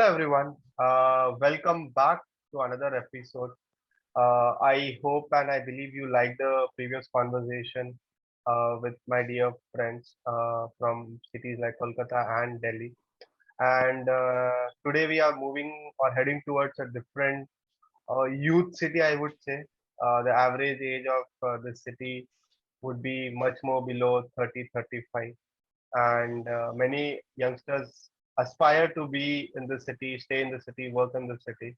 everyone. Welcome back to another episode. I hope and I believe you liked the previous conversation with my dear friends from cities like Kolkata and Delhi. And today we are moving or heading towards a different youth city, I would say. The average age of this city would be much more below 30, 35, and many youngsters aspire to be in the city, stay in the city, work in the city.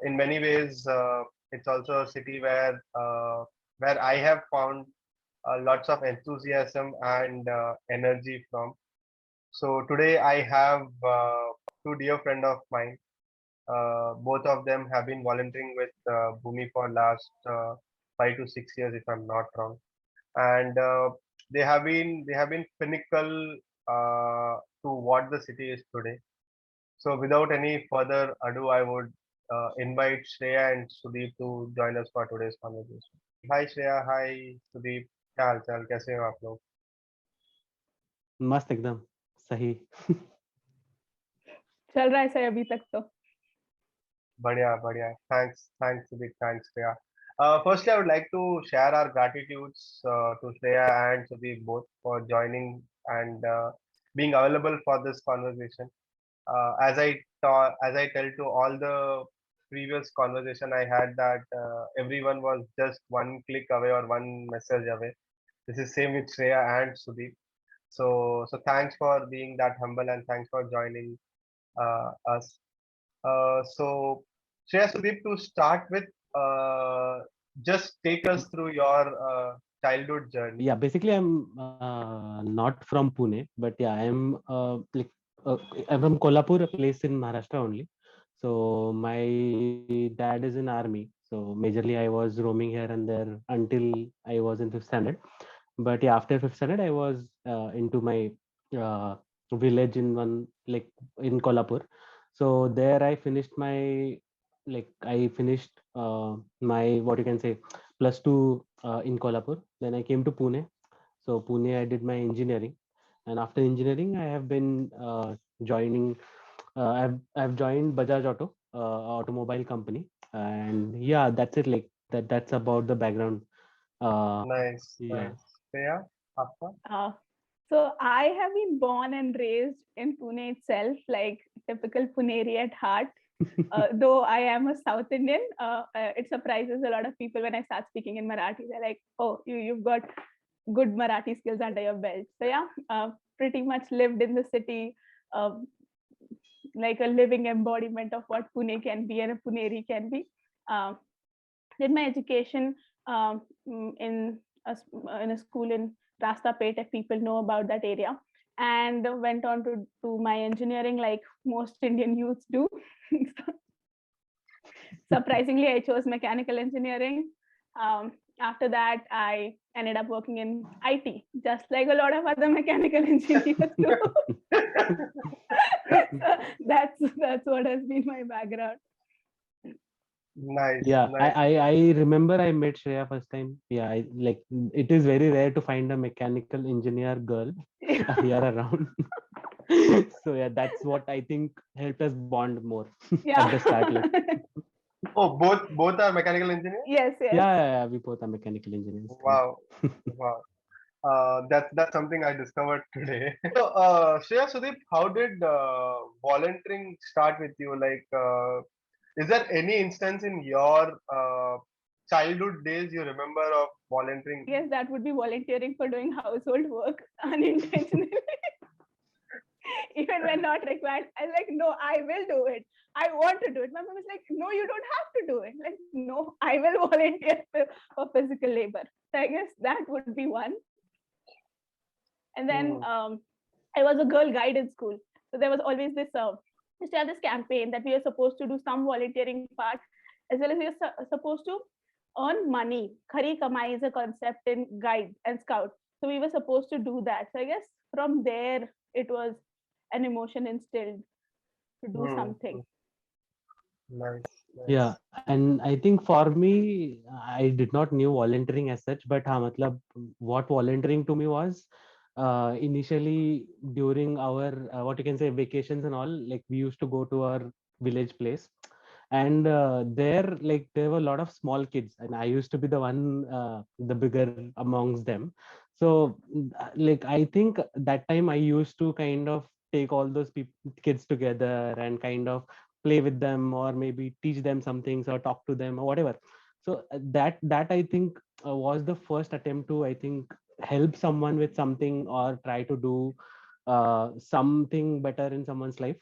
In many ways, it's also a city where I have found lots of enthusiasm and energy from. So today I have two dear friend of mine. Both of them have been volunteering with Bhumi for last 5 to 6 years, if I'm not wrong, and they have been pinnacle to what the city is today. So without any further ado, I would invite Shreya and Sudeep to join us for today's conversation. Hi Shreya, hi Sudeep, क्या हाल चाल, कैसे हो आप लोग? मस्त एकदम सही. चल रहा है सही अभी तक तो. बढ़िया बढ़िया. Thanks Sudeep, thanks Shreya. Firstly, I would like to share our gratitudes to Shreya and Sudeep both for joining and being available for this conversation. As I tell to all the previous conversation I had, that everyone was just one click away or one message away. This is same with Shreya and Sudeep. So thanks for being that humble and thanks for joining us. So Shreya, Sudeep, to start with, just take us through your childhood journey. Yeah, basically I'm not from Pune, but yeah, I'm from Kolhapur, a place in Maharashtra only. So my dad is in army. So majorly I was roaming here and there until I was in fifth standard. But yeah, after fifth standard, I was into my village in in Kolhapur. So there I finished my what you can say +2 in Kolhapur. Then I came to Pune. So Pune I did my engineering, and after engineering I have been joining. I've joined Bajaj automobile company, and yeah, that's it. Like that's about the background. Nice, Yeah. nice. Shreya, आपका? So I have been born and raised in Pune itself, like typical Puneri at heart. Though I am a South Indian, it surprises a lot of people when I start speaking in Marathi. They're like, "Oh, you've got good Marathi skills under your belt." So yeah, pretty much lived in the city, uh, like a living embodiment of what Pune can be and a Puneri can be. Uh, did my education in a school in Rastapet, if people know about that area, and went on to do my engineering like most Indian youths do. Surprisingly, I chose mechanical engineering. After that, I ended up working in IT, just like a lot of other mechanical engineers do. So that's what has been my background. Nice. Yeah, Nice. I remember I met Shreya first time. Yeah, it is very rare to find a mechanical engineer girl here around. So yeah, that's what I think helped us bond more at the start. Like, Oh, both are mechanical engineers? Yes. yeah, we both are mechanical engineers. Wow, wow. That's something I discovered today. So, Shreya, Sudeep, how did volunteering start with you? Like, is there any instance in your childhood days you remember of volunteering? Yes, that would be volunteering for doing household work unintentionally. Even when not required, I was like, no, I will do it. I want to do it. My mom was like, no, you don't have to do it. Like, no, I will volunteer for physical labor. So I guess that would be one. And then I was a girl guide in school. So there was always this, used to have this campaign that we are supposed to do some volunteering part, as well as we are supposed to earn money. Khari kamai is a concept in guide and scout. So we were supposed to do that. So I guess from there, it was an emotion instilled to do something. Nice. Yeah, and I think for me, I did not knew volunteering as such, but matlab, what volunteering to me was, initially during our what you can say vacations and all, like we used to go to our village place, and there, like there were a lot of small kids, and I used to be the one, the bigger amongst them. So like I think that time I used to kind of take all those kids together and kind of play with them, or maybe teach them some things or talk to them or whatever. So that I think was the first attempt to, I think, help someone with something or try to do something better in someone's life.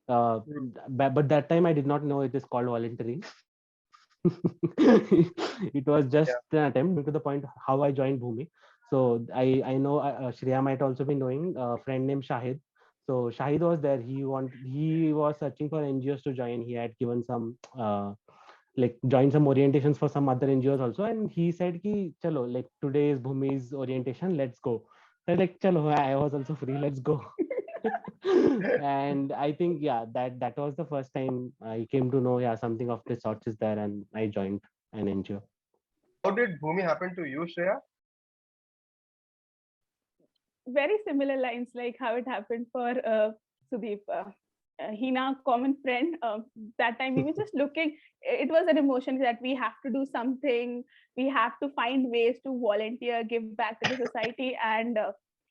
uh, Mm. but that time I did not know it is called volunteering. It was just an Yeah. attempt, to the point how I joined Bhumi. So I know Shreya might also be knowing a friend named Shahid. So Shahid was there. He was searching for NGOs to join. He had given some like joined some orientations for some other NGOs also, and he said ki chalo, like today is Bhumi's orientation, let's go. So I was like chalo, I was also free, let's go. And I think, yeah, that was the first time I came to know, yeah, something of this sort is there, and I joined an NGO. How did Bhumi happen to you, Shreya? Very similar lines like how it happened for Sudeep. Hina, common friend. That time we were just looking. It was an emotion that we have to do something. We have to find ways to volunteer, give back to the society. And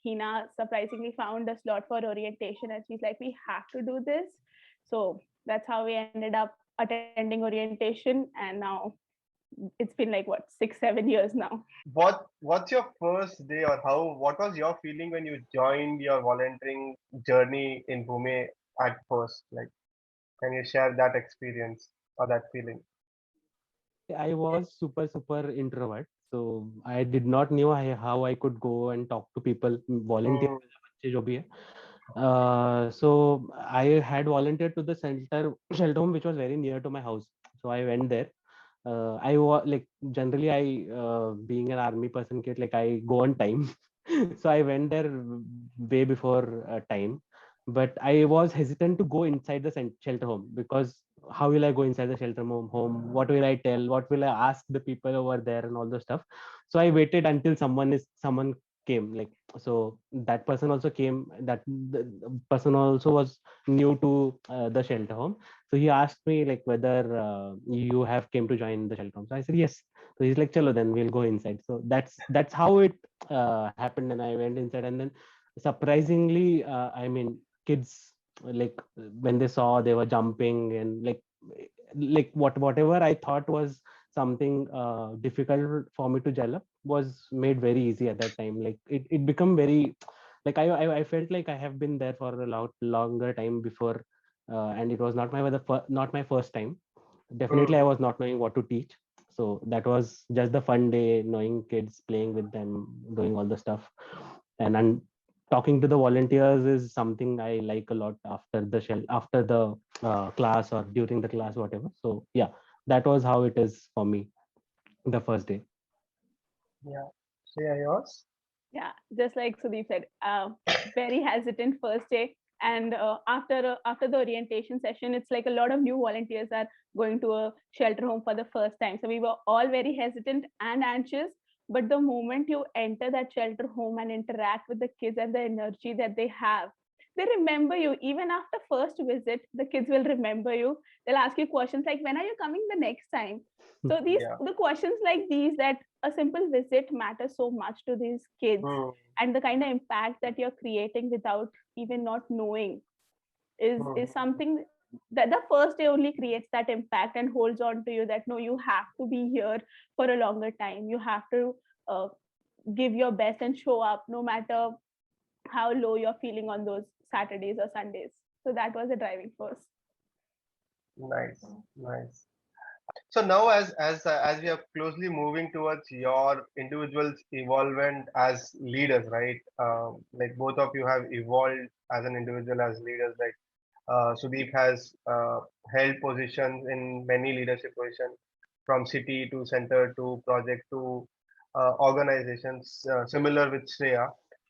Hina surprisingly found a slot for orientation, and she's like, "We have to do this." So that's how we ended up attending orientation, and now it's been like what 6 7 years now. What's your first day, or what was your feeling when you joined your volunteering journey in Pune at first? Like, can you share that experience or that feeling? I was super introvert, so I did not know how I could go and talk to people, volunteer. Mm, जो भी है. So I had volunteered to the shelter home which was very near to my house. So I went there. I was like, generally I being an army person kid, like I go on time. So I went there way before time, but I was hesitant to go inside the shelter home, because how will I go inside the shelter home? What will I tell? What will I ask the people over there and all the stuff? So I waited until someone came, like, so that person also came. That the person also was new to the shelter home. So he asked me like whether you have came to join the shelter home. So I said yes. So he's like, chalo, then we'll go inside. So that's how it happened, and I went inside. And then surprisingly, I mean, kids, like when they saw, they were jumping, and like whatever I thought was something difficult for me to gel up was made very easy at that time. Like it become very, like I felt like I have been there for a longer time before, and it was not my first time. Definitely I mm, was not knowing what to teach. So that was just the fun day, knowing kids, playing with them, doing all the stuff. And talking to the volunteers is something I like a lot after the class or during the class, whatever. So yeah, that was how it is for me the first day. yeah. Shreya, yours? Yeah, just like Sudeep said, very hesitant first day. And after the orientation session, it's like a lot of new volunteers are going to a shelter home for the first time. So we were all very hesitant and anxious. But the moment you enter that shelter home and interact with the kids and the energy that they remember you. Even after first visit, the kids will remember you. They'll ask you questions like, "When are you coming the next time?" So Yeah. the questions like these, that a simple visit matters so much to these kids, Mm, and the kind of impact that you're creating without even not knowing is mm, something that the first day only creates that impact and holds on to you, that no, you have to be here for a longer time. You have to uh, give your best and show up no matter how low you're feeling on those Saturdays or Sundays. So that was the driving force. nice, nice. So now, as we are closely moving towards your individual's evolvement as leaders, right? Like both of you have evolved as an individual as leaders. Like Sudeep has held positions in many leadership positions, from city to center to project to organizations. Similar with Shreya.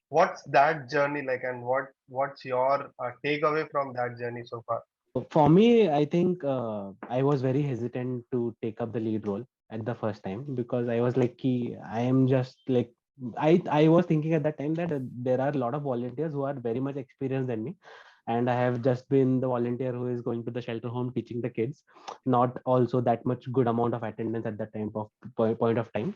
What's that journey like, and what's your takeaway from that journey so far? For me, I think I was very hesitant to take up the lead role at the first time, because I was like, I am just like I was thinking at that time that there are a lot of volunteers who are very much experienced than me, and I have just been the volunteer who is going to the shelter home teaching the kids, not also that much good amount of attendance at that time of point of time.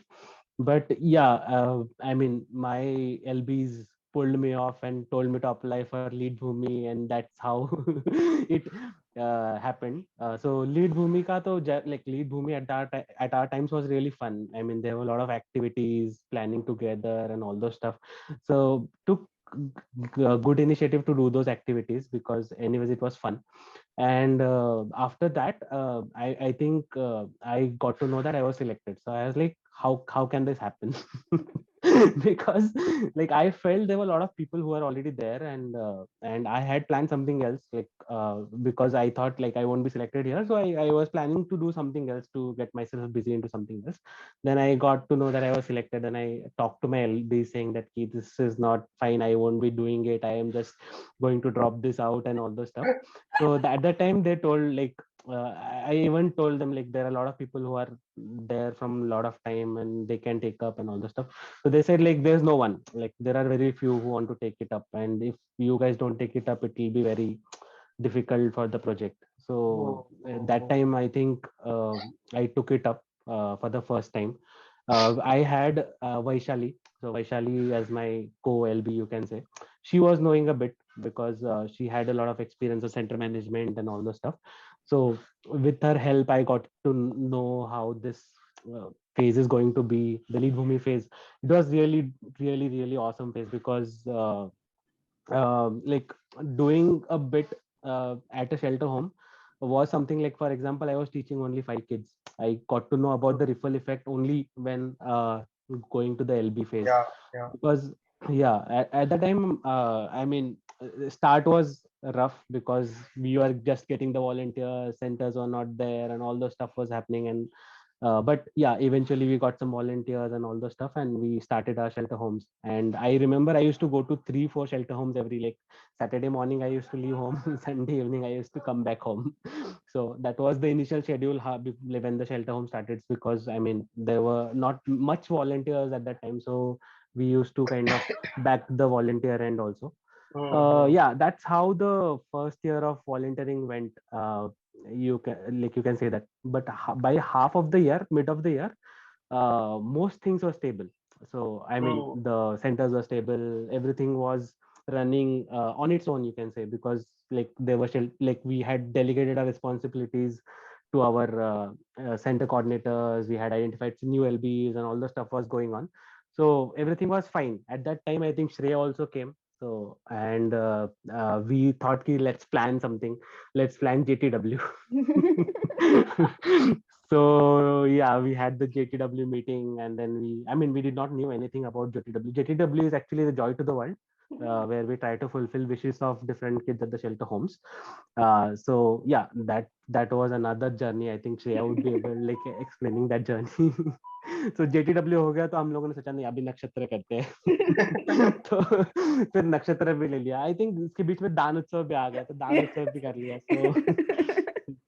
But yeah, I mean, my lbs pulled me off and told me to apply for lead bhumi, and that's how it happened. So lead bhumi ka to like lead bhumi at our times was really fun. I mean, there were a lot of activities planning together and all those stuff. So took good initiative to do those activities, because anyways it was fun. And after that, I think I got to know that I was selected. So I was like, how can this happen? Because like I felt there were a lot of people who were already there, and I had planned something else, like because I thought like I won't be selected here, so I was planning to do something else to get myself busy into something else. Then I got to know that I was selected, and I talked to my LB saying that this is not fine, I won't be doing it, I am just going to drop this out and all those stuff. So at that time they told like I even told them like there are a lot of people who are there from a lot of time and they can take up and all the stuff. So they said like there's no one, like there are very few who want to take it up, and if you guys don't take it up, it will be very difficult for the project. So Oh, that oh, time I think I took it up for the first time. I had Vaishali. So Vaishali as my co-LB, you can say. She was knowing a bit because she had a lot of experience of center management and all the stuff. So with her help, I got to know how this phase is going to be, the lead bhumi phase. It was really, really, really awesome phase, because like doing a bit at a shelter home was something like, for example, I was teaching only 5 kids. I got to know about the ripple effect only when going to the LB phase. yeah, yeah. Because yeah, at that time, I mean, start was rough because we were just getting the volunteer centers were not there and all those stuff was happening. And but yeah, eventually we got some volunteers and all the stuff, and we started our shelter homes. And I remember I used to go to 3 4 shelter homes every, like, Saturday morning I used to leave home, Sunday evening I used to come back home. So that was the initial schedule when the shelter home started, because I mean there were not much volunteers at that time, so we used to kind of back the volunteer end also. Mm-hmm. Yeah, that's how the first year of volunteering went. You can, like, you can say that. But by half of the year, mid of the year, most things were stable. So I mean Mm, the centers were stable, everything was running on its own, you can say, because like there were like we had delegated our responsibilities to our center coordinators, we had identified some new LBs, and all the stuff was going on. So everything was fine at that time. I think Shreya also came. So and we thought ki, let's plan something, let's plan JTW. So yeah, we had the JTW meeting, and then I mean, we did not knew anything about JTW. JTW is actually the Joy to the World, where we try to fulfill wishes of different kids at the shelter homes. So yeah, that was another journey. I think Shreya would be able like explaining that journey. So JTW हो गया, तो हम लोगों ने सोचा नहीं अभी नक्षत्र करते हैं। तो फिर नक्षत्र भी ले लिया। आई थिंक इसके बीच में दान उत्सव भी आ गया, तो दान Yeah. उत्सव भी कर लिया।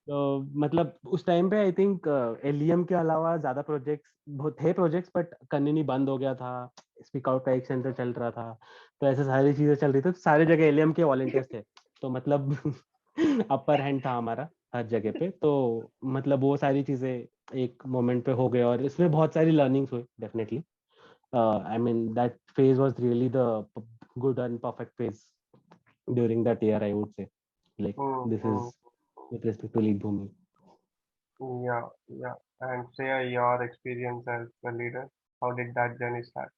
तो मतलब उस टाइम पे आई थिंक एलियम के अलावा ज्यादा प्रोजेक्ट्स बहुत थे प्रोजेक्ट्स, बट कन्नी बंद हो गया था, स्पीक आउट का एक सेंटर चल रहा था, तो ऐसे सारी चीजें चल रही थी, तो सारी जगह एलियम के वॉलंटियर्स थे। तो मतलब अपर हैंड था हमारा हर जगह पे। तो मतलब वो सारी चीजें एक मोमेंट पे हो गए, और इसमें बहुत सारी लर्निंग्स हुई definitely. I mean that phase was really the good and perfect phase during that year, I would say, like mm, this is mm. with respect to lead bhumi. Yeah, yeah. And say your experience as a leader, how did that journey start?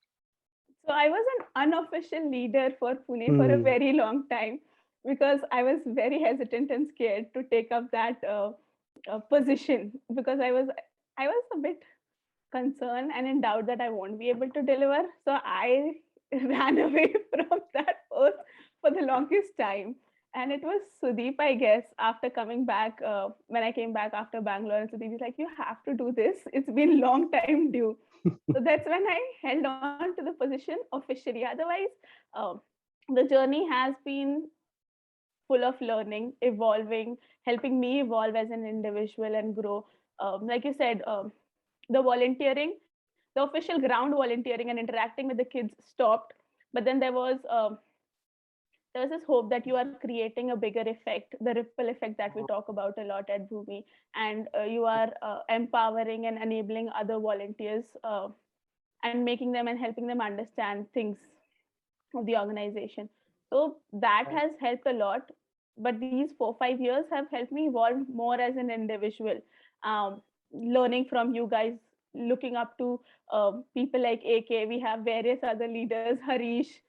So I was an unofficial leader for Pune for a Hmm. very long time because I was very hesitant and scared to take up that position because I was a bit concerned and in doubt that I won't be able to deliver. So I ran away from that post for the longest time. And it was Sudeep, I guess, after coming back, when I came back after Bangalore, and Sudeep is like, you have to do this. It's been long time due. So that's when I held on to the position officially. Otherwise, uh, the journey has been full of learning, evolving, helping me evolve as an individual and grow. Like you said, the volunteering the official ground volunteering and interacting with the kids stopped. But then there was this hope that you are creating a bigger effect, the ripple effect that we talk about a lot at Bhumi, and you are empowering and enabling other volunteers, and making them and helping them understand things of the organization. So that has helped a lot. But these 4 5 years have helped me evolve more as an individual, learning from you guys, looking up to people like AK. We have various other leaders, Harish,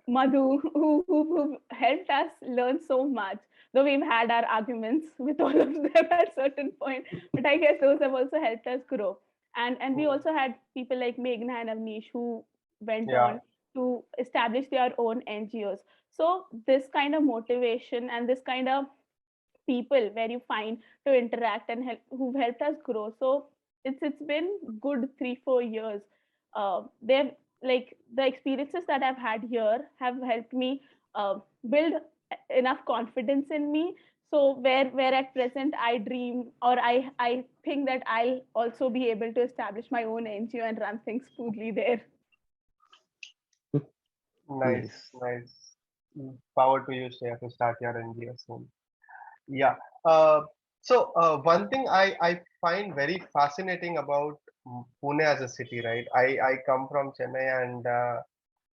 Madhu, who helped us learn so much. Though we've had our arguments with all of them at certain point, but I guess those have also helped us grow. And we also had people like Meghna and Avnish who went Yeah, on to establish their own NGOs. So this kind of motivation and this kind of people where you find to interact and help, who've helped us grow. So it's been good 3 4 years. They've, like, the experiences that I've had here have helped me build enough confidence in me. So where at present I dream, or I think that I'll also be able to establish my own NGO and run things smoothly there. nice, Nice. nice. Power to you, Shreya, to start your NGO soon. Yeah. Uh, so one thing I find very fascinating about Pune as a city, right? I come from Chennai, and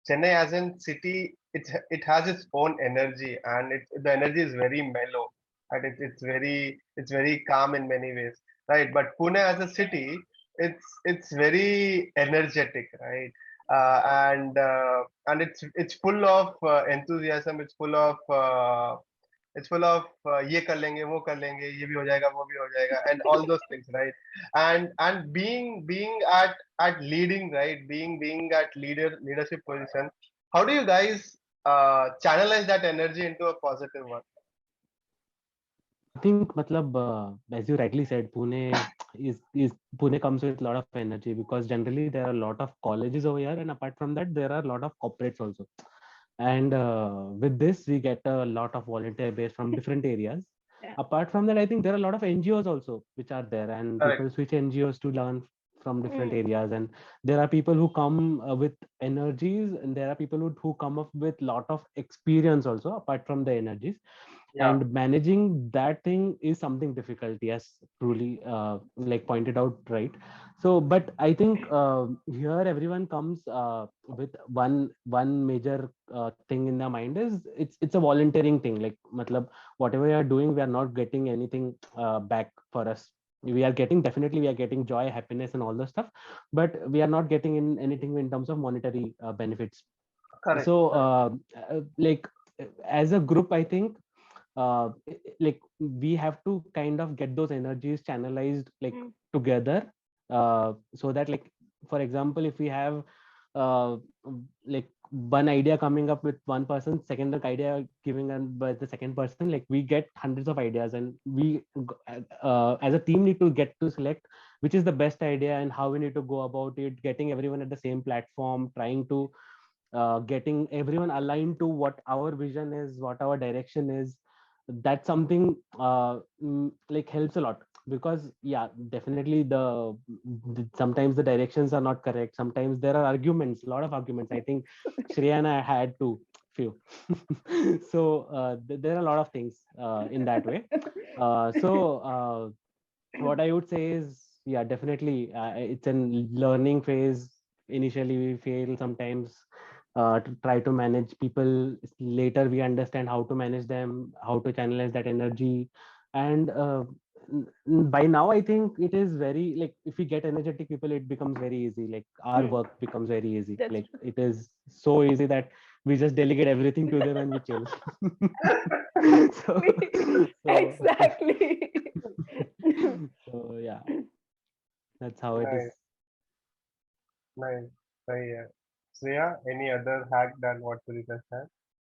Chennai as in city, it has its own energy, and the energy is very mellow, and it's very calm in many ways, right? But Pune as a city, it's very energetic, right? And it's full of enthusiasm. It's full of ये कर लेंगे वो कर लेंगे ये भी हो जाएगा वो भी हो जाएगा and all those things, right? And being at leading, right? Being at leadership position, how do you guys channelize that energy into a positive one? I think, matlab, as you rightly said, is Pune comes with a lot of energy because generally there are a lot of colleges over here, and apart from that, there are a lot of corporates also. And with this, we get a lot of volunteer base from different areas. Yeah. Apart from that, I think there are a lot of NGOs also which are there, and Correct. people switch NGOs to learn from different Mm. areas. And there are people who come with energies, and there are people who come up with lot of experience also apart from the energies. Yeah. And managing that thing is something difficult, yes, truly, like pointed out, right? So but I think here everyone comes with one major thing in their mind is it's a volunteering thing, like matlab, whatever we are doing, we are not getting anything back for us. We are getting, definitely we are getting joy, happiness and all the stuff, but we are not getting in anything in terms of monetary benefits. Correct. So Correct. like as a group, I think like we have to kind of get those energies channelized like Mm. together, so that, like, for example, if we have uh, like one idea coming up with one person, second idea giving by the second person, like we get hundreds of ideas, and we as a team need to get to select which is the best idea and how we need to go about it, getting everyone at the same platform, trying to getting everyone aligned to what our vision is, what our direction is. That's something like helps a lot, because yeah, definitely sometimes the directions are not correct, sometimes there are arguments, a lot of arguments. I think Shreya and I had to few. So there are a lot of things in that way. So what I would say is, yeah, definitely, it's a learning phase. Initially, we fail sometimes to try to manage people. Later, we understand how to manage them, how to channelize that energy, and by now, I think it is very, like, if we get energetic people, it becomes very easy. Like our Mm. work becomes very easy. That's Like true. it is so easy that we just delegate everything to them and we chill. so, so, Exactly. so yeah, that's how it is. Nice. Nice. Very, Shreya, any other hack than what Surita said?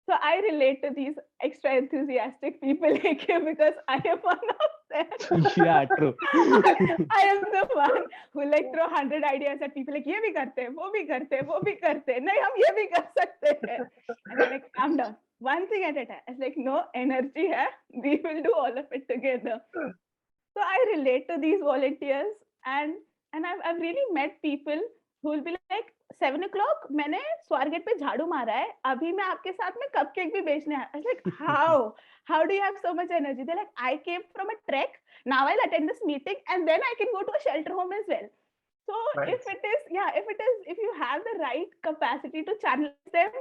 So I relate to these extra enthusiastic people like you because I am one of them. Yeah, true. I am the one who like throw 100 ideas at people like ये भी करते हैं, वो भी करते हैं, वो भी करते हैं, नहीं हम ये भी कर सकते हैं. And they're like, calm down, one thing at a time. It's like, no, energy है, we will do all of it together. So I relate to these volunteers, and and I've really met people who will be like 7 o'clock मैंने स्वारगेट पे झाड़ू मारा है अभी मैं आपके साथ में कपकेक भी बेचने आया I was like how do you have so much energy they're like I came from a trek now I'll attend this meeting and then I can go to a shelter home as well so Nice. if you have the right capacity to channelize them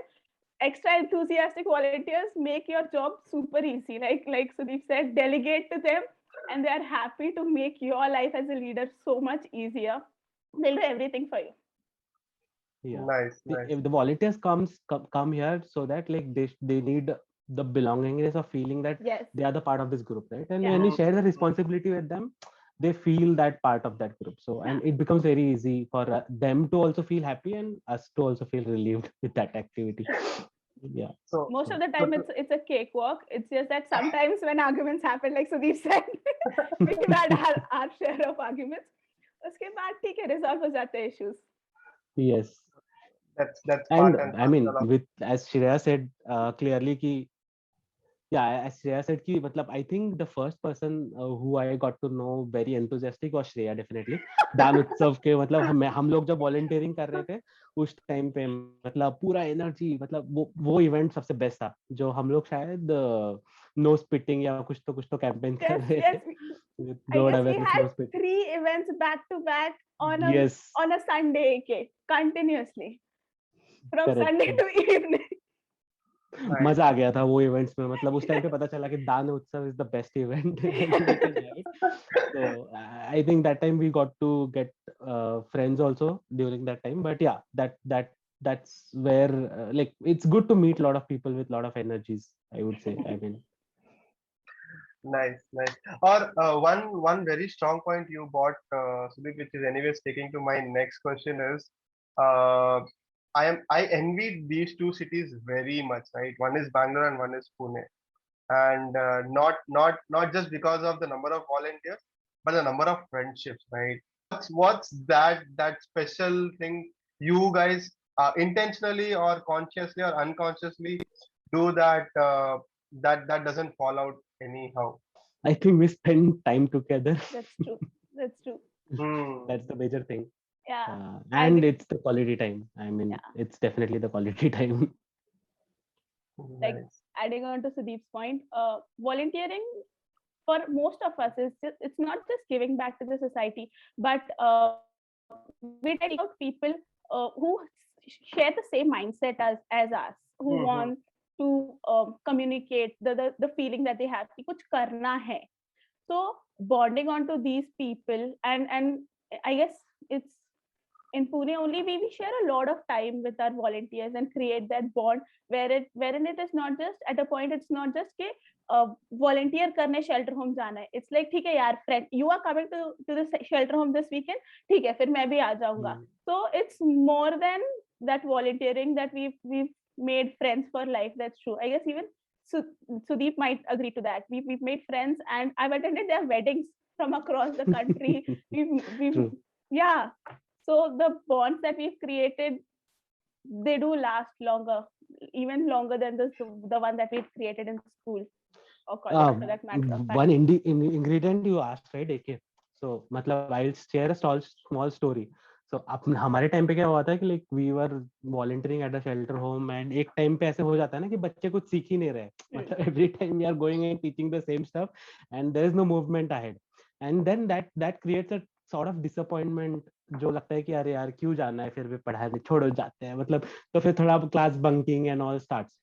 extra enthusiastic volunteers make your job super easy like Sudeep said delegate to them and they are happy to make your life as a leader so much easier they'll do everything for you Yeah. Nice, nice. If the volunteers come here, so that like they need the belongingness of feeling that yes they are the part of this group, right? And Yeah. when you share the responsibility with them, they feel that part of that group. So and it becomes very easy for them to also feel happy and us to also feel relieved with that activity. Yeah. So, most of the time it's a cakewalk it's just that sometimes when arguments happen like Sudeep said we've had our share of arguments उसके बाद ठीक है resolve हो जाते हैं issues Yes. that's And part and I mean, parcel of. with as Shreya said clearly, ki yeah, as Shreya said कि मतलब I think the first person who I got to know very enthusiastic was Shreya definitely. दान उत्सव के मतलब हम लोग जब volunteering कर रहे थे उस टाइम पे मतलब पूरा एनर्जी मतलब वो इवेंट सबसे बेस्ट था जो हम लोग शायद नो स्पिटिंग या कुछ तो कैंपेन कर रहे yes थे with I road guess we awareness had no spitting. 3 events back to back Yes, on a Sunday okay, continuously from correct. Sunday to evening Nice. मजा आ गया था वो इवेंट्स में मतलब उस टाइम पे पता चला कि Daan Utsav is the best event we can have so I think that time we got to get friends also during that time but yeah that's where like it's good to meet a lot of people with a lot of energies I would say I mean Nice, nice. Or one very strong point you brought, Sudeep, which is anyways taking to my next question is, uh, I envy these two cities very much, right? One is Bangalore and one is Pune, and not just because of the number of volunteers, but the number of friendships, right? What's that special thing you guys intentionally or consciously or unconsciously do that doesn't fall out anyhow? I think we spend time together that's true Hmm. that's the major thing yeah and it's the quality time I mean yeah it's definitely the quality time like Nice. adding on to Sudeep's point volunteering for most of us it's not just giving back to the society but we tend to seek out people who share the same mindset as us who want Hmm. to communicate the feeling that they have कि कुछ करना है so bonding onto these people and I guess it's in Pune only we share a lot of time with our volunteers and create that bond wherein it is not just at a point it's not just के volunteer करने shelter home जाना है it's like ठीक है यार friend you are coming to the shelter home this weekend ठीक है फिर मैं भी आ जाऊंगा so it's more than that volunteering that we've made friends for life that's true I guess even Sudeep might agree to that we've made friends and I've attended their weddings from across the country we've True. yeah so the bonds that we've created they do last longer even longer than the one that we've created in school or college for that matter of fact one ingredient you asked right AK so मतलब I'll share a small story so हमारे time पे क्या हुआ था कि like we were volunteering at a shelter home and एक time पे ऐसे हो जाता है ना कि बच्चे कुछ सीख ही नहीं रहे मतलब every time we are going and teaching the same stuff and there is no movement ahead and then that creates a sort of disappointment जो लगता है कि अरे यार क्यों जाना है फिर भी पढ़ाई छोड़ो जाते हैं मतलब तो फिर थोड़ा class bunking and all starts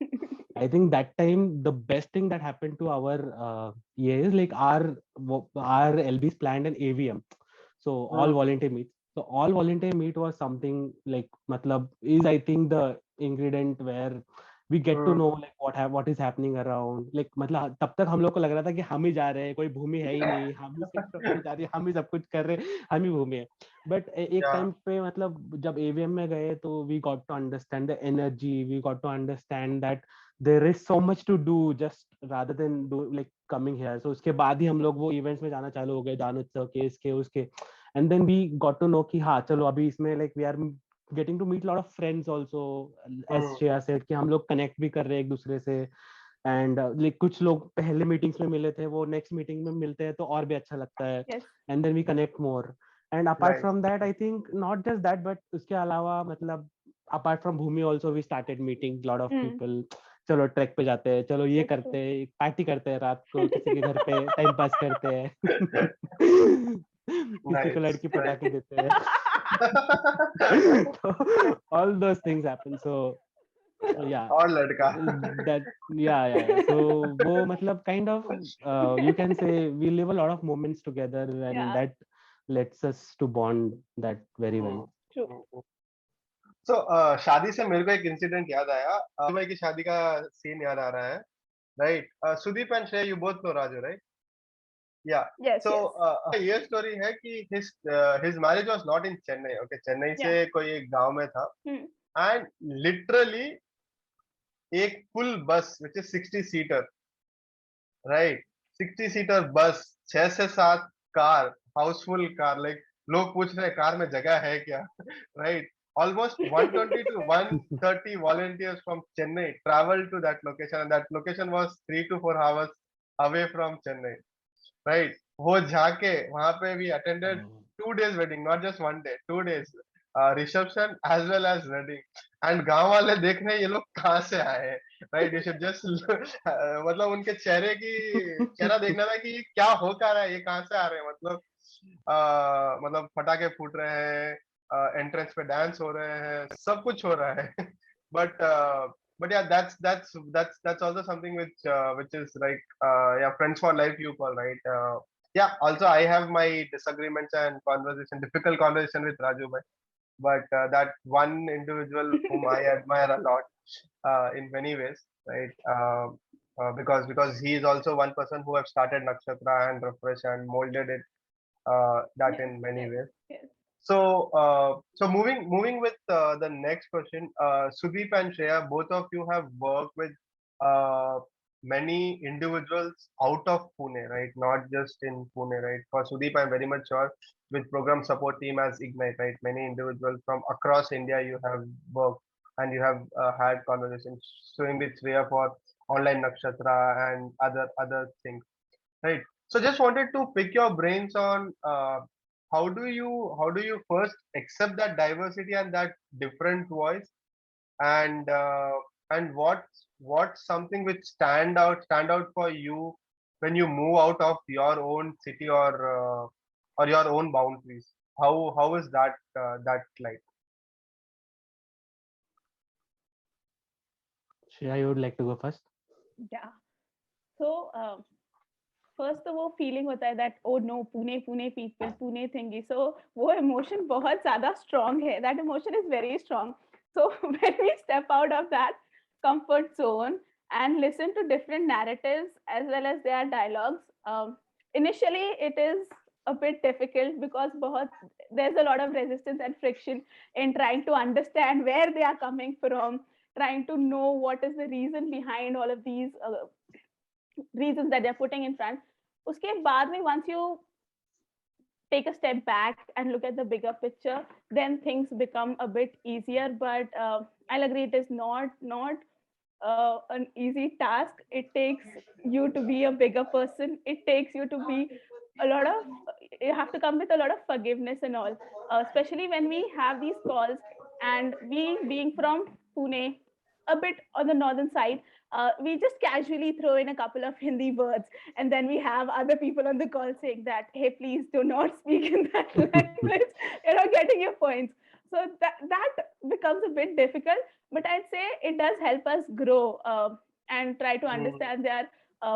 I think that time the best thing that happened to our year is like our LBs planned an AVM, so all volunteer meet. So all volunteer meet was something like matlab is I think the ingredient where we get to know like what is happening around like मतलब तब तक हम लोग को लग रहा था कि हम ही जा रहे हैं कोई भूमि है ही नहीं हम ही सिर्फ जा रही हम ही सब कुछ कर रहे हैं हम ही भूमि है बट एक Yeah. टाइम पे मतलब जब एवीएम में गए तो we got to understand the energy we got to understand that there is so much to do just rather than do like coming here so उसके बाद ही हम लोग वो इवेंट्स में जाना चालू हो गए दान उत्सव के इसके उसके and then we got to know कि हाँ चलो अभी इसमें like we are getting to meet a lot of friends also as Shreya said कि हम लोग connect भी कर रहे हैं एक दूसरे से एंड लाइक कुछ लोग पहले मीटिंग्स में मिले थे वो नेक्स्ट मीटिंग में मिलते हैं तो और भी अच्छा लगता है yes and then we connect more And apart Nice. from that, I think not just that, but उसके अलावा मतलब apart from Bhumi also we started meeting lot of Mm, people. चलो ट्रैक पे जाते हैं, चलो ये that's करते true. हैं, पार्टी करते हैं रात को किसी के घर पे, टाइम पास करते हैं. किसी को Nice. लड़की पटा Nice. के देते हैं. So all those things happen. So yeah, और लड़का. that yeah. So वो मतलब kind of you can say we live a lot of moments together, and Yeah, that lets us to bond that very well. true. So शादी से मेरे को एक incident याद आया. भाई की शादी का सीन याद आ रहा है. Right. Sudeep and Shreya, you both know Raju, right? Yeah. Yes, So yes. ये स्टोरी है कि his marriage was not in Chennai. Okay, Chennai Yeah. से कोई एक गांव में था. Hmm. And literally एक full bus which is 60 seater, right? 60 seater bus, 6 से 7 कार, हाउसफुल कार, like लोग पूछ रहे हैं कार में जगह है क्या, right? Almost 120 to 130 volunteers from Chennai traveled to that location, and that location was 3 to 4 hours away from Chennai, right? वो जाके वहां पे we attended Oh. 2 days wedding, not just 1 day, 2 days reception as well as wedding. And गांव वाले देख रहे हैं ये लोग कहाँ से आए हैं, right? You should just मतलब उनके चेहरा देखना था कि ये क्या हो क्या रहा है, ये कहाँ से आ रहे हैं, मतलब फटाके फूट रहे हैं, एंट्रेंस पे डांस हो रहे हैं, सब कुछ हो रहा है. but but yeah, that's also something which is like yeah, friends for life you call, right? Yeah, also I have my disagreements and difficult conversation with Raju bhai, but that one individual whom I admire a lot in many ways, right? Because he is also one person who have started Nakshatra and Refresh and molded it that Yes, in many yes, ways. yes. So moving with the next question, Sudeep and Shreya, both of you have worked with uh, many individuals out of Pune, right? Not just in Pune, right? For Sudeep, I'm very much sure with program support team as Ignite, right? Many individuals from across India you have worked and you have had conversations. Same with Shreya for online Nakshatra and other things, right? So just wanted to pick your brains on how do you first accept that diversity and that different voice, and what's something which stand out for you when you move out of your own city or your own boundaries. How is that like? Shreya, you would like to go first? Yeah. So, first तो वो feeling होता है that oh no Pune Pune people Pune thingy, so वो emotion बहुत ज्यादा strong है, that emotion is very strong. So when we step out of that comfort zone and listen to different narratives as well as their dialogues, initially it is a bit difficult because there's a lot of resistance and friction in trying to understand where they are coming from, trying to know what is the reason behind all of these reasons that they're putting in front. Uske baad mein, once you take a step back and look at the bigger picture, then things become a bit easier. But I'll agree, it is not an easy task. It takes you to be a bigger person. It takes you to be a lot of, you have to come with a lot of forgiveness and all, especially when we have these calls, and we being from Pune, a bit on the northern side, we just casually throw in a couple of Hindi words, and then we have other people on the call saying that, hey, please do not speak in that language, getting your points. So that becomes a bit difficult, but I'd say it does help us grow, and try to Hmm, understand their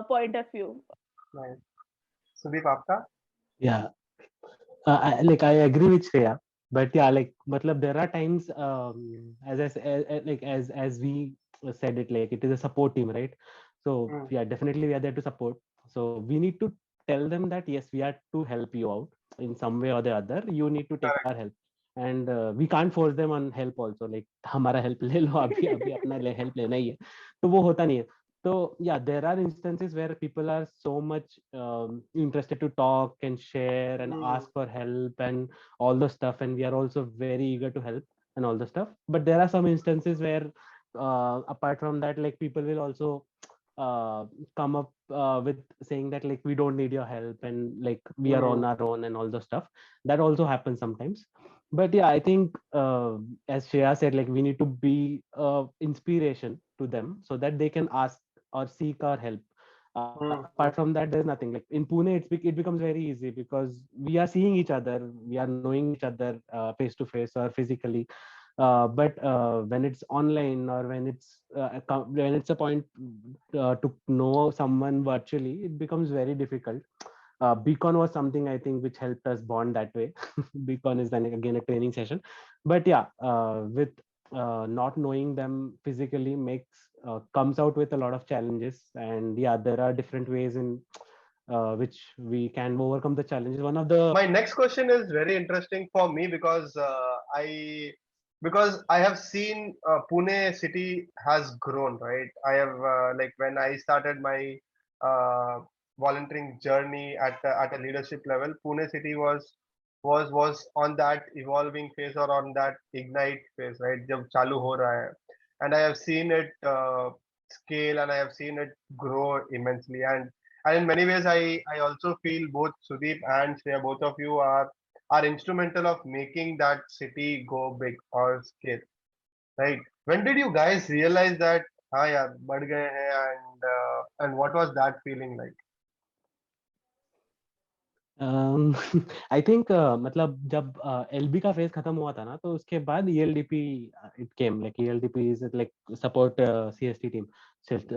point of view. nice. Sudeep, आपका? Yeah, I agree with Shreya, but yeah, like matlab there are times as we said it, like it is a support team, right? So Hmm, yeah, definitely we are there to support. So we need to tell them that yes, we are to help you out in some way or the other. You need to take correct. our help, and we can't force them on help also. Like हमारा help ले लो, अभी अभी अपना help लेना ही है, तो वो होता नहीं है. So yeah, there are instances where people are so much interested to talk and share and Hmm, ask for help and all the stuff, and we are also very eager to help and all the stuff. But there are some instances where, apart from that, like people will also uh, come up with saying that like we don't need your help and like we are on Hmm. our own and all the stuff. That also happens sometimes. But yeah, I think as Shreya said, like we need to be inspiration to them so that they can ask or seek our help. Apart from Hmm. that, there's nothing. Like in Pune, it becomes very easy because we are seeing each other, we are knowing each other face to face or physically. But when it's online or when it's a point to know someone virtually, it becomes very difficult. Beacon was something I think which helped us bond that way. Beacon is then again a training session, but yeah, with not knowing them physically makes comes out with a lot of challenges, and yeah, there are different ways in which we can overcome the challenges. One of the My next question is very interesting for me because I have seen Pune city has grown, right? I have like when I started my uh, volunteering journey at a leadership level, Pune city was on that evolving phase or on that ignite phase, right? जब चालू हो रहा है, and I have seen it scale and I have seen it grow immensely. And in many ways, I also feel both Sudeep and Shreya, both of you are instrumental of making that city go big or scale, right? When did you guys realize that हाँ यार बढ़ गए हैं and what was that feeling like? I think मतलब जब LB का phase खत्म हुआ था ना, तो उसके बाद ELDP it came like ELDP is like support CST team shift.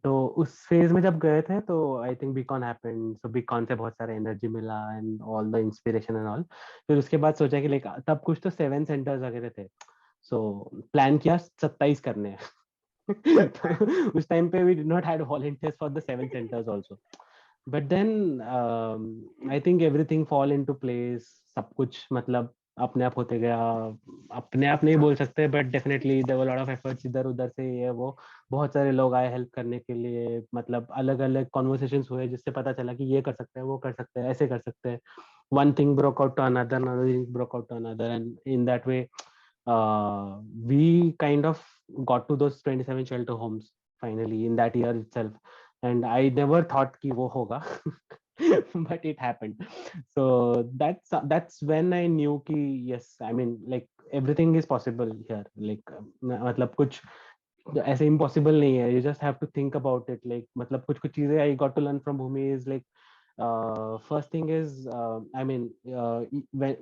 तो उस फेज में जब गए थे तो I think beacon happened, so beacon से बहुत सारा एनर्जी मिला and all the inspiration and all. फिर उसके बाद सोचा कि लाइक तब कुछ तो 7 सेंटर्स वगैरह थे, सो प्लान किया 27 करने हैं। तो उस टाइम पे we did not had volunteers for the 7 centres also, but then I think everything fall into place. सब कुछ मतलब अपने आप होते गया। अपने आप नहीं बोल सकते, but definitely there were lot of efforts इधर उधर से, ये वो बहुत सारे लोग आए हेल्प करने के लिए। मतलब अलग अलग कॉन्वर्सेशंस हुए जिससे पता चला कि ये कर सकते हैं, वो कर सकते हैं, ऐसे कर सकते हैं। one thing broke out to another, another thing broke out to another, and in that way we kind of got to those 27 shelter homes finally in that year itself. And I never thought ki wo hoga, but it happened. So that's when I knew ki yes, I mean like everything is possible here. Like मतलब कुछ ऐसे impossible नहीं है. You just have to think about it. Like मतलब कुछ कुछ चीजें I got to learn from Bhumi is like first thing is I mean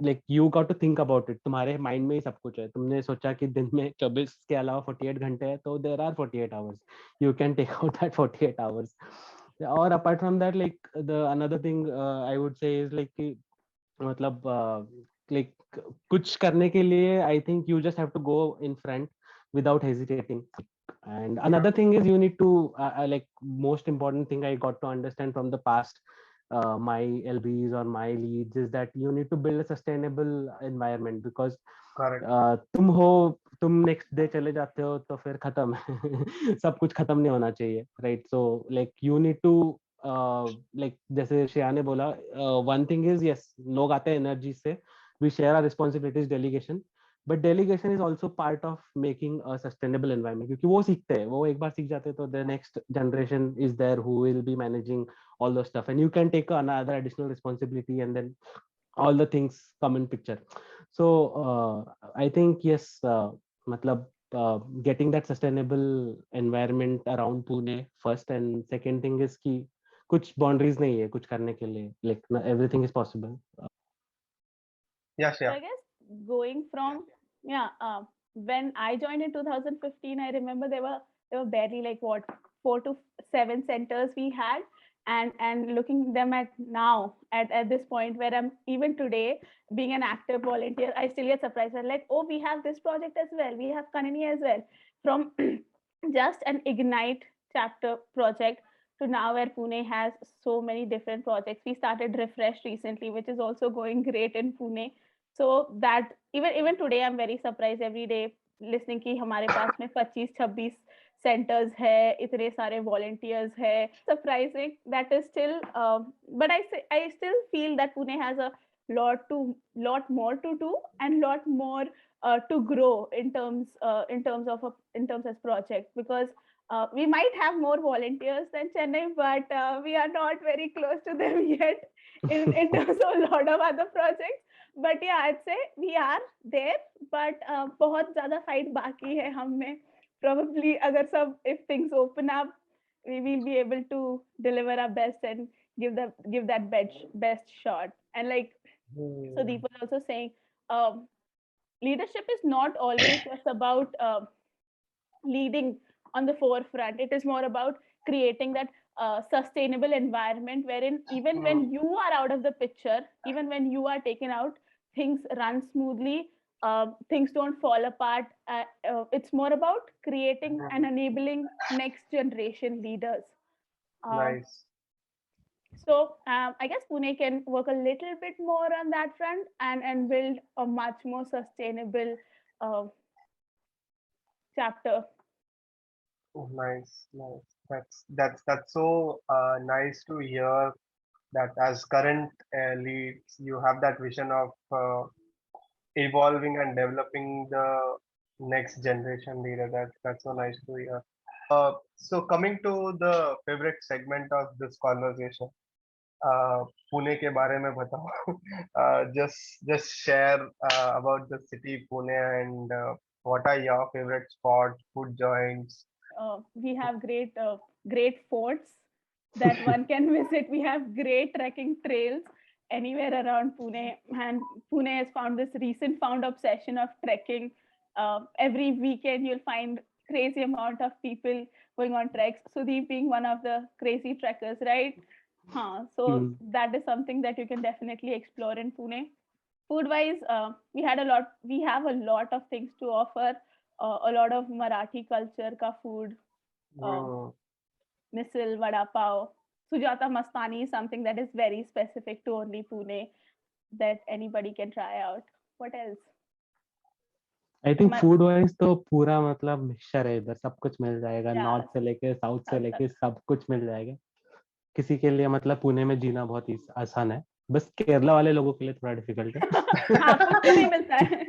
like you got to think about it. तुम्हारे माइंड में ही सब कुछ है। तुमने सोचा कि दिन में 24 के अलावा 48 घंटे है, तो there are 48 hours. You can take out that 48 hours. और apart from that, like the another thing I would say is like कि मतलब like कुछ करने के लिए I think you just have to go in front without hesitating. And Yeah, another thing is you need to like most important thing I got to understand from the past my LBs or my leads is that you need to build a sustainable environment because correct. तुम हो, तुम next day चले जाते हो तो फिर खत्म है। सब कुछ खत्म नहीं होना चाहिए, right? So like you need to like जैसे श्रेया ने बोला, वन थिंग इज यस, लोग आते हैं एनर्जी से, we share our responsibilities, delegation, but delegation is also part of making a sustainable environment, क्योंकि वो सीखते हैं, वो एक बार सीख जाते हैं तो the next generation is there who will be managing all those stuff, and you can take another additional responsibility, and then all the things come in picture. So I think yes, matlab getting that sustainable environment around Pune first, and second thing is कि कुछ boundaries नहीं है कुछ करने के लिए, like everything is possible. Yes, So yeah. I guess going from yeah, when I joined in 2015, I remember there were barely like what 4 to 7 centers we had, and looking them at now at this point where I'm even today being an active volunteer, I still get surprised. I'm like, oh, we have this project as well, we have Kanani as well, from just an Ignite chapter project to now where Pune has so many different projects. We started Refresh recently, which is also going great in Pune. So that even today I'm very surprised every day listening कि हमारे पास में 25-26 centers है, इतने सारे volunteers है. Surprising that is still but I still feel that Pune has a lot more to do and lot more to grow in terms as project, because We might have more volunteers than Chennai, but we are not very close to them yet in terms of a lot of other projects. But yeah, I'd say we are there, but बहुत ज़्यादा fight बाकी है हम में. Probably अगर सब if things open up, we will be able to deliver our best and give that best shot. And like Sudeep was also saying, um, leadership is not always just about leading on the forefront. It is more about creating that sustainable environment wherein even when you are out of the picture, even when you are taken out, things run smoothly, things don't fall apart. It's more about creating and enabling next generation leaders. Um, Nice. so I guess Pune can work a little bit more on that front and build a much more sustainable uh, chapter. Oh, nice, nice. That's so nice to hear that as current leads, you have that vision of evolving and developing the next generation leader. That's so nice to hear. So coming to the favorite segment of this conversation, Pune के बारे में बताओ. Just share about the city Pune and what are your favorite spots, food joints. We have great forts that one can visit. We have great trekking trails anywhere around Pune, and Pune has found this recent found obsession of trekking. Every weekend you'll find crazy amount of people going on treks. Sudeep being one of the crazy trekkers, right? So that is something that you can definitely explore in Pune. Food wise, we have a lot of things to offer. A lot of Marathi culture ka food, uh, Hmm. misal, vada pav. Sujata Mastani is something that is very specific to only Pune that anybody can try out. What else? I think Mar- food wise तो पूरा मतलब mixture है, इधर सब कुछ मिल जाएगा, yeah, north से लेके साउथ से sab- लेके सब कुछ मिल जाएगा. किसी के लिए मतलब पुणे में जीना बहुत ही आसान है, बस केरला वाले लोगों के लिए थोड़ा डिफिकल्ट है. हाँ कुछ तो नहीं मिलता है.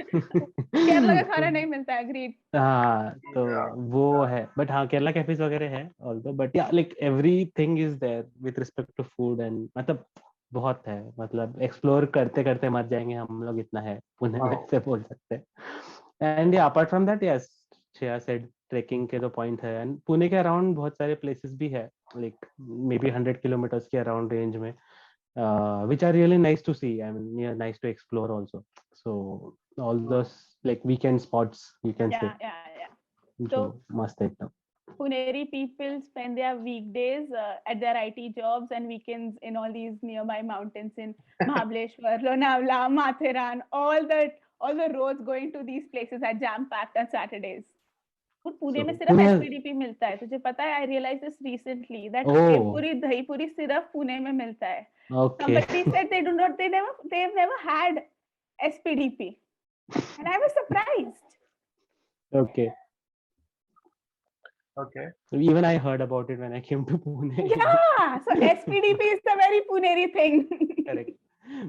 केरला का खाना नहीं मिलता है. Agreed. हाँ तो Yeah. वो है, बट हाँ केरला कैफेज वगैरह है also, but yeah like everything is there with respect to food and मतलब बहुत है, मतलब एक्सप्लोर करते करते मर जाएंगे हम लोग, इतना है पुणे में Wow. से बोल सकते हैं. एंड या apart from that yes, Shreya said trekking के जो पॉइंट है, एंड पुणे के अराउंड बहुत सारे प्लेसेस भी है, लाइक मे बी 100 किलोमीटर्स के अराउंड रेंज में, which are really nice to see. I mean, yeah, nice to explore also. So all those like weekend spots, you can say, Yeah. जो So मस्त है एकदम. Puneri people spend their weekdays at their IT jobs and weekends in all these nearby mountains in Mahabaleshwar, Lonavala, Mathiran. All the roads going to these places are jam packed on Saturdays. Pune So में सिर्फ Pune, SPDP मिलता है. तुझे पता है? I realise this recently that oh, पूरी दही पूरी सिर्फ पुणे में मिलता है. okay. Somebody said they've never had SPDP, and I was surprised. Okay. Okay. Even I heard about it when I came to Pune. Yeah, so SPDP is the very Puneri thing. Correct.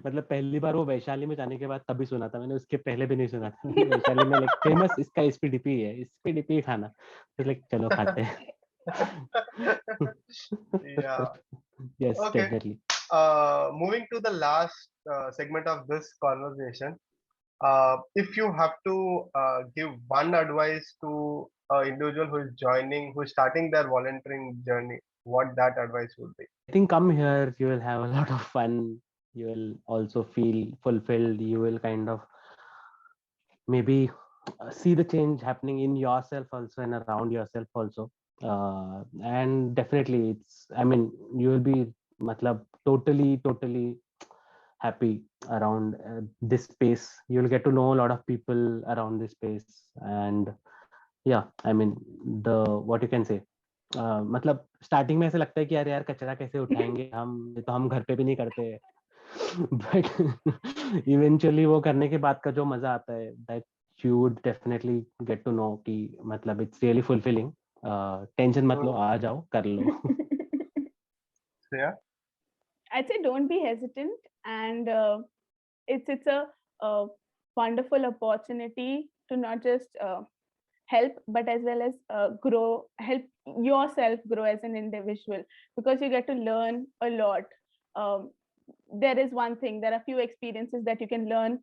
मतलब पहली बार वो वैशाली में जाने के बाद तभी सुना था मैंने, उसके पहले भी नहीं सुना था. वैशाली में लाइक फेमस इसका एसपीडीपी है, एसपीडीपी खाना, तो लाइक चलो खाते हैं. Yeah. Yes, Okay. definitely. Moving to the last segment of this conversation, if you have to give one advice to an individual who is joining, who is starting their volunteering journey, what that advice would be? I think come here, you will have a lot of fun. You will also feel fulfilled. You will kind of maybe see the change happening in yourself also and around yourself also. And definitely, it's, I mean, you will be matlab, totally happy around this space. You will get to know a lot of people around this space. And yeah, I mean, the what you can say, मतलब starting में ऐसे लगता है कि यार कचरा कैसे उठाएंगे हम, ये तो हम घर पे भी नहीं करते. बट इवेंचुअली वो करने के बाद का जो मजा आता है, that you would definitely get to know कि मतलब इट्स रियली फुलफिलिंग. टेंशन मत लो, आ जाओ कर लो. Yeah. I'd say don't be hesitant, and it's a wonderful opportunity to not just help, but as well as help yourself grow as an individual, because you get to learn a lot. um, there is one thing, there are few experiences that you can learn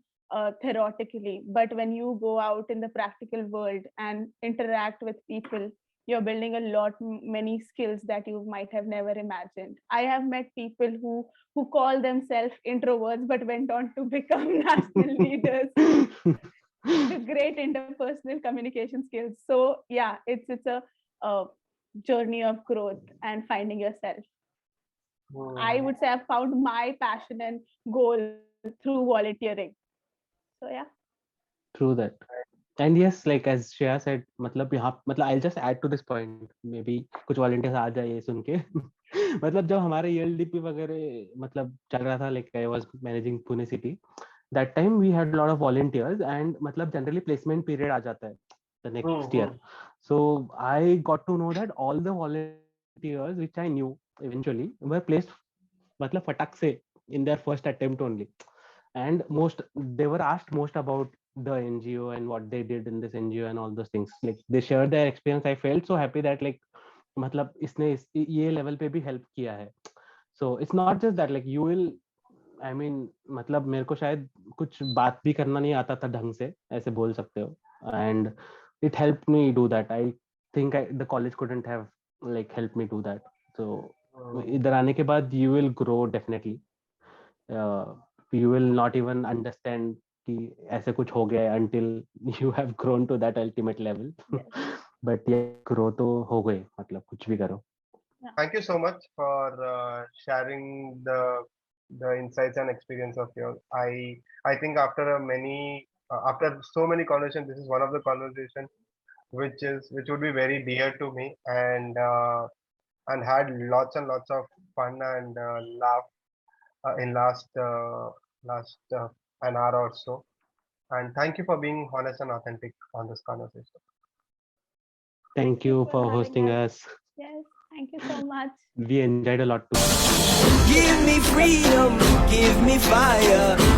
theoretically, but when you go out in the practical world and interact with people, you're building a lot many skills that you might have never imagined. I have met people who call themselves introverts but went on to become national leaders with great interpersonal communication skills. So yeah, it's a journey of growth and finding yourself. I would say I've found my passion and goal through volunteering. So yeah. True that. And yes, like as Shreya said, मतलब यहाँ मतलब I'll just add to this point. Maybe कुछ volunteers आ जाए ये सुन के. मतलब जब हमारे ELDP वगैरह मतलब चल रहा था, like I was managing Pune city. That time we had a lot of volunteers and मतलब generally placement period आ जाता है the next year. So I got to know that all the volunteers which I knew eventually were placed मतलब फटक से in their first attempt only. And they were asked most about the NGO and what they did in this NGO and all those things. Like they shared their experience. I felt so happy that like मतलब इसने ये level पे भी help किया है. So it's not just that, like you will, I mean मतलब मेरे को शायद कुछ बात भी करना नहीं आता था ढंग से, ऐसे बोल सकते हो. And it helped me do that. I think the college couldn't have like helped me do that. So इधर आने के बाद you will grow definitely. You will not even understand कि ऐसे कुछ हो गया है until you have grown to that ultimate level. But yeah, grow तो हो गए, मतलब कुछ भी करो. Thank you so much for sharing the insights and experience of yours. I think after after so many conversations, this is one of the conversations which would be very dear to me, and had lots and lots of fun and laugh in last an hour or so. And thank you for being honest and authentic on this conversation. Thank you for having hosting us. Yes, thank you so much. We enjoyed a lot too. Give me freedom, give me fire.